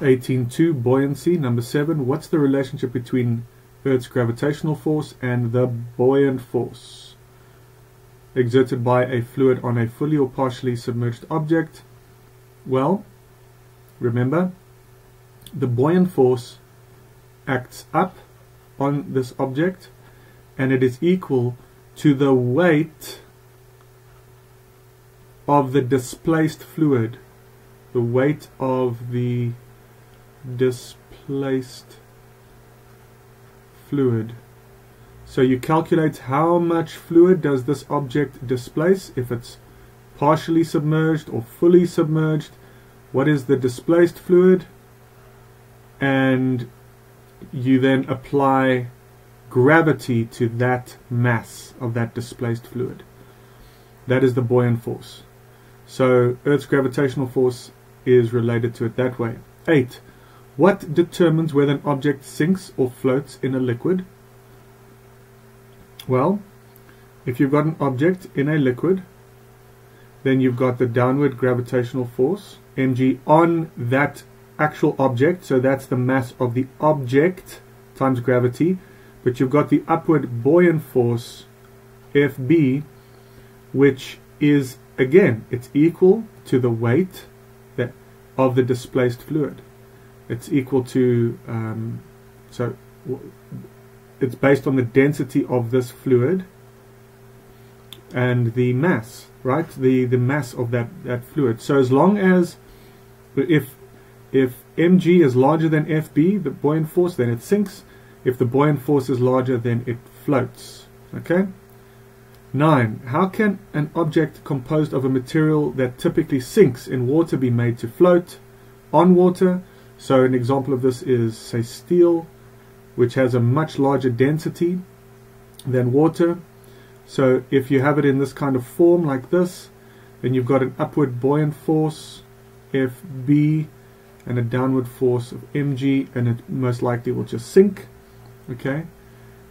18.2, buoyancy. Number 7, what's the relationship between Earth's gravitational force and the buoyant force exerted by a fluid on a fully or partially submerged object? Well, remember, the buoyant force acts up on this object, and it is equal to the weight of the displaced fluid. The weight of the displaced fluid. So you calculate how much fluid does this object displace. If it's partially submerged or fully submerged, what is the displaced fluid? And you then apply gravity to that mass of that displaced fluid. That is the buoyant force. So Earth's gravitational force is related to it that way. 8. What determines whether an object sinks or floats in a liquid? Well, if you've got an object in a liquid, then you've got the downward gravitational force, mg, on that actual object. So that's the mass of the object times gravity. But you've got the upward buoyant force, Fb, which is, again, it's equal to the weight of the displaced fluid. It's equal to, it's based on the density of this fluid and the mass, right? The mass of that fluid. So as long as, if mg is larger than Fb, the buoyant force, then it sinks. If the buoyant force is larger, then it floats. Okay? 9. How can an object composed of a material that typically sinks in water be made to float on water? So an example of this is, say, steel, which has a much larger density than water. So if you have it in this kind of form like this, then you've got an upward buoyant force, Fb, and a downward force of mg, and it most likely will just sink. Okay?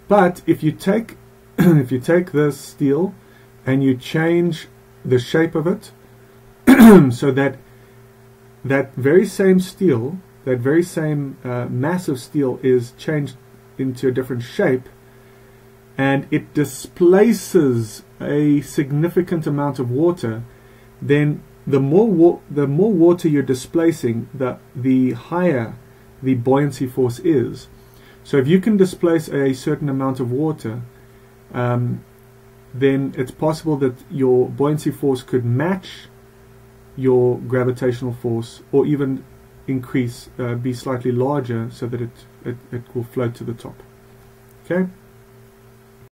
But if you take if you take this steel and you change the shape of it so that that very same steel, that very same mass of steel is changed into a different shape, and it displaces a significant amount of water, then the more water you're displacing, the higher the buoyancy force is. So if you can displace a certain amount of water, then it's possible that your buoyancy force could match your gravitational force, or even increase, be slightly larger, so that it will float to the top. Okay?